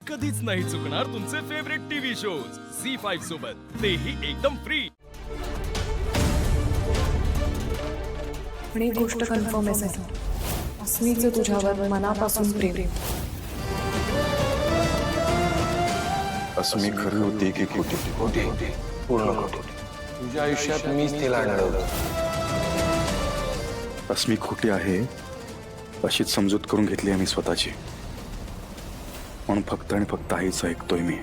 कधीच नाही चुकणार तुमचे फेवरेट टीव्ही शोज झी5 सोबत, तेही एकदम फ्री। पण एक गोष्ट कन्फर्म आहे सर, अस्मीचं तुझ्यावर मनापासून प्रेम। अस्मी खरी होती की खोटी? खोटी, पूर्ण खोटी। तुझ्या आयुष्यात मीच तिला अडवलं। अस्मी खोटी आहे अशीच समजूत करून घेतली आहे मी स्वतःची, म्हणून फक्त आणि फक्त आईचं ऐकतोय मी।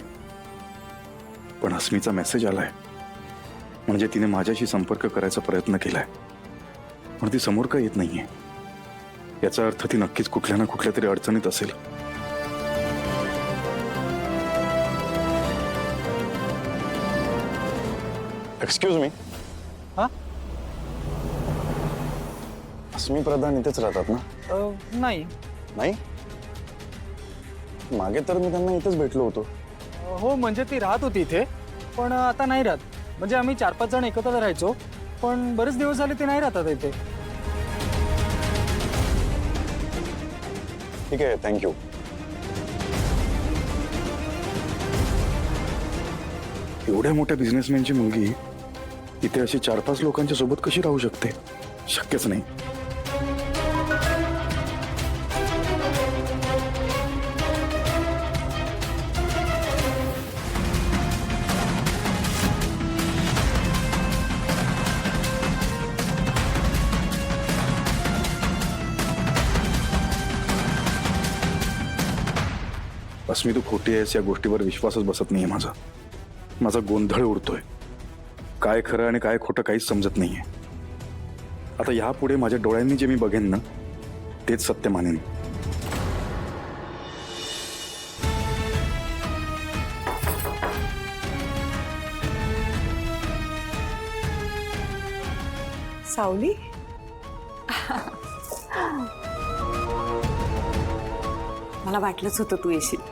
पण अस्मीचा मेसेज आलाय म्हणजे तिने माझ्याशी संपर्क करायचा प्रयत्न केलाय, पण ती समोर का येत नाहीये, याचा अर्थ ती नक्कीच कुठल्या ना कुठल्या तरी अडचणीत असेल। एक्सक्यूज मी, हा? अस्मी प्रधान इथेच राहतात ना? नाही। नाही, मागे तर मी त्यांना इथेच भेटलो होतो। हो म्हणजे ती राहत होती इथे, पण आता नाही राहत। म्हणजे आम्ही 4-5 जण एकत्र राहायचो, पण बरेच दिवस झाले ती नाही राहतात इथे। ठीक आहे, थँक्यू। एवढ्या मोठ्या बिझनेसमॅनची मुलगी इथे अशी 4-5 लोकांच्या सोबत कशी राहू शकते? शक्यच नाही। अस्मी तू खोटी आहेस या गोष्टीवर विश्वासच बसत नाहीये माझा। माझा गोंधळ उडतोय, काय खरं आणि काय खोटं काहीच समजत नाहीये। आता यापुढे माझ्या डोळ्यांनी जे मी बघेन ना तेच सत्य मानेन। सावली, मला वाटलंच होतं तू येशील।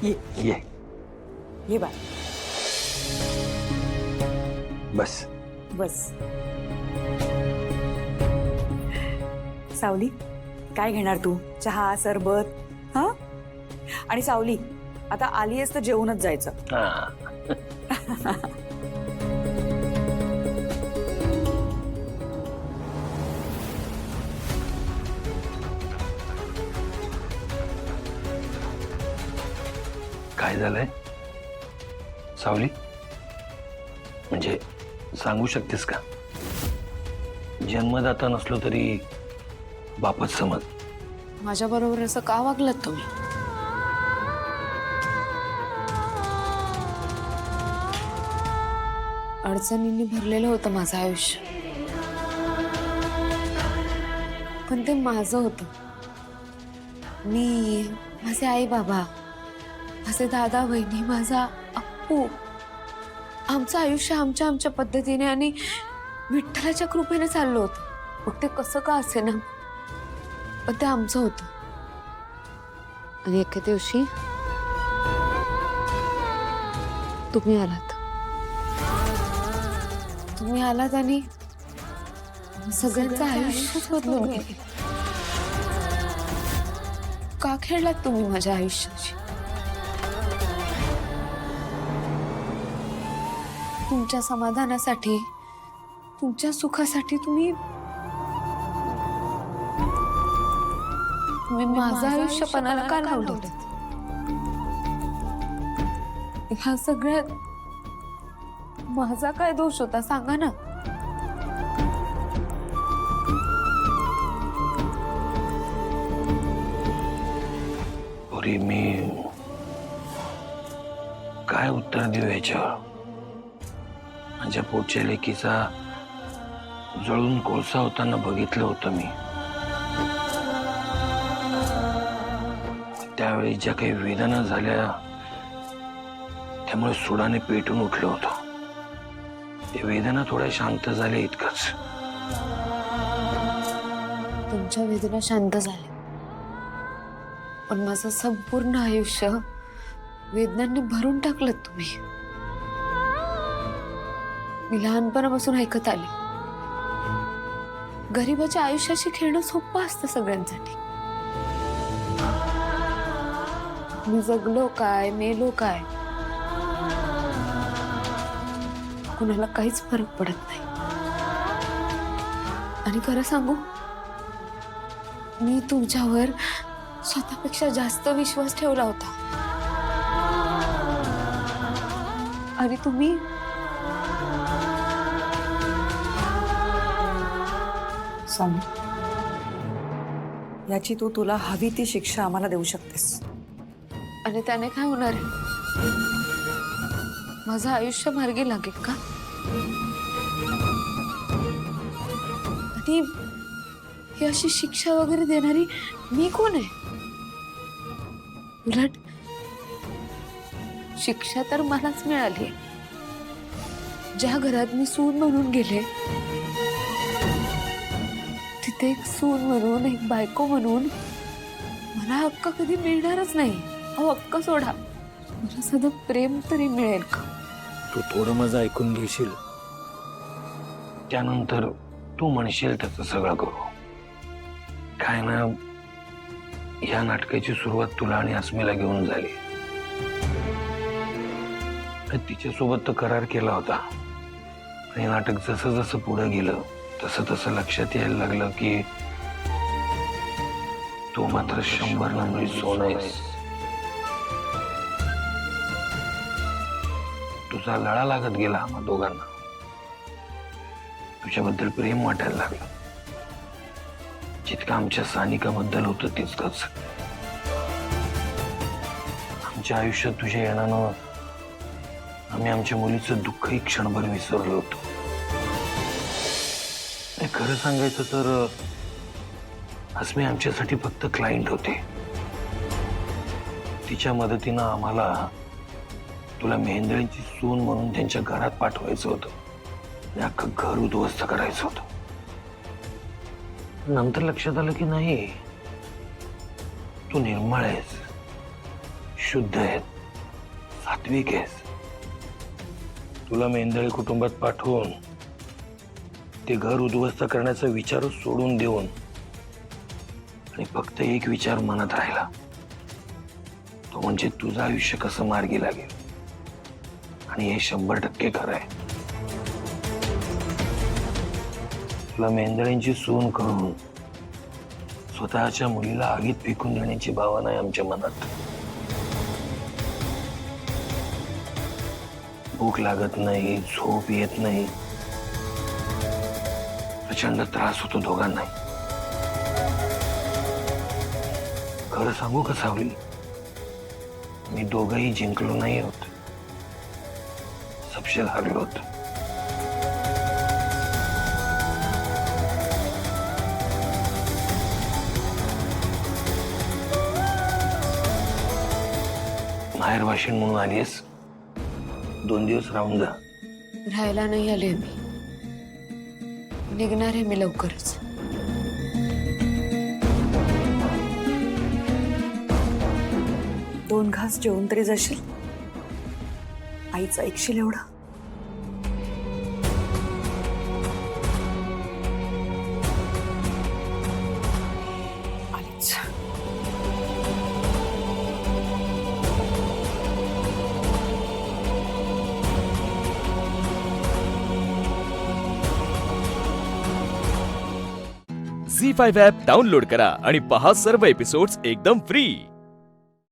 ये ये बाय, बस। बस। सावली, काय घेणार तू? चहा, सरबत? हा? आणि सावली, आता आली आहेस तर जेवूनच जायचं। काय झालंय सावली? म्हणजे सांगू शकतेस का? जन्मदाता नसलो तरी बापच समज। माझ्या बरोबर असं का वागलात तुम्ही? अडचणींनी भरलेलं होतं माझं आयुष्य, पण ते माझं होतं। मी, माझे आई बाबा, माझे दादा बहिणी, माझा अप्पू, आमचं आयुष्य आमच्या आमच्या पद्धतीने आणि विठ्ठलाच्या कृपेने चाललं होतं। मग ते कसं का असे ना, पण ते आमचं होतं। आणि एके दिवशी तुम्ही आलात। तुम्ही आलात आणि सगळ्यांचं आयुष्यच बदलून गेलं। का खेळलात तुम्ही माझ्या आयुष्याची? तुमच्या समाधानासाठी, तुमच्या सुखासाठी तुम्ही माझं आयुष्य पणाला का लावलं? ह्या सगळ्यात माझा काय दोष होता सांगा ना? पुरी, मी काय उत्तर देऊ याच्यावर? माझ्या पोटच्या लेकीचा जळून कोळसा होताना बघितलं होतं मी। त्यावेळी ज्या काही वेदना झाल्या त्यामुळे सुडाने पेटून उठलं होतं। ते वेदना थोड्या शांत झाल्या इतकंच। तुमच्या वेदना शांत झाल्या, पण माझं संपूर्ण आयुष्य वेदनांनी भरून टाकलं तुम्ही। मी लहानपणापासून ऐकत आले, गरिबाच्या आयुष्याशी खेळणं सोपं असतं सगळ्यांसाठी। मी जगलो काय मेलो काय कुणाला काहीच फरक पडत नाही. आणि खरं सांगू, मी तुमच्यावर स्वतःपेक्षा जास्त विश्वास ठेवला होता आणि तुम्ही सांग, याची तू तुला हवी ती शिक्षा आम्हाला देऊ शकतेस. आणि त्याने काय होणार आहे? माझं आयुष्य मार्गी लागेल का? आणि ही अशी शिक्षा वगैरे देणारी मी कोण आहे? उलट शिक्षा तर मलाच मिळाली. ज्या घरात मी सून म्हणून गेले तिथे एक सून म्हणून, एक बायको म्हणून मला हक्क कधी मिळणारच नाही. अहो हक्क सोडा, मला साधं प्रेम तरी मिळेल का? तू थोडं माझं ऐकून घेशील, त्यानंतर तू म्हणशील त्याचं सगळं करू. काय ना, या नाटकाची सुरुवात तुला आणि अस्मिला घेऊन झाली. तिच्यासोबत तर करार केला होता, आणि नाटक जसं जसं पुढे गेलं तसं तसं लक्षात यायला लागलं की तू मात्र 100 नंबरी सोनं आहेस. तुझा लळा लागत गेला आम्हा दोघांना. तुझ्याबद्दल प्रेम वाटायला लागलं. जितकं आमच्या सानिकाबद्दल होतं तितकंच आमच्या आयुष्यात तुझ्या येण्यानं आम्ही आमच्या मुलीचं दुःखही क्षणभर विसरलो होतो. खरं सांगायचं तर अस्मी आमच्यासाठी फक्त क्लायंट होते. तिच्या मदतीनं आम्हाला तुला मेहेंदळींची सून म्हणून त्यांच्या घरात पाठवायचं होतं. आणि अख्खं घर उद्ध्वस्त करायचं होतं. नंतर लक्षात आलं की नाही, तू निर्मळ आहेस, शुद्ध आहेस, सात्विक आहेस. तुला मेहेंदळी कुटुंबात पाठवून ते घर उद्ध्वस्त करण्याचा विचारच सोडून देऊन आणि फक्त एक विचार मनात राहिला, तो म्हणजे तुझं आयुष्य कसं मार्गी लागेल. आणि हे 100% खरं आहे. तुला मेहेंदळींची सून करून स्वतःच्या मुलीला आगीत फेकून देण्याची भावना आहे आमच्या मनात. भूक लागत नाही, झोप येत नाही, प्रचंड त्रास होतो दोघांनाही. खरं सांगू का सावली, मी दोघंही जिंकलो नाही होत, सपशेल हारलो होत. माहेर वाशिण म्हणून आलीस, 2 दिवस राहून जा. राहायला नाही आले मी, निघणार आहे मी लवकरच. दोन घास जेवून तरी जाशील? आईचं ऐकशील एवढं? आलीच. झी 5 ॲप डाउनलोड करा आणि पहा सर्व एपिसोड्स एकदम फ्री.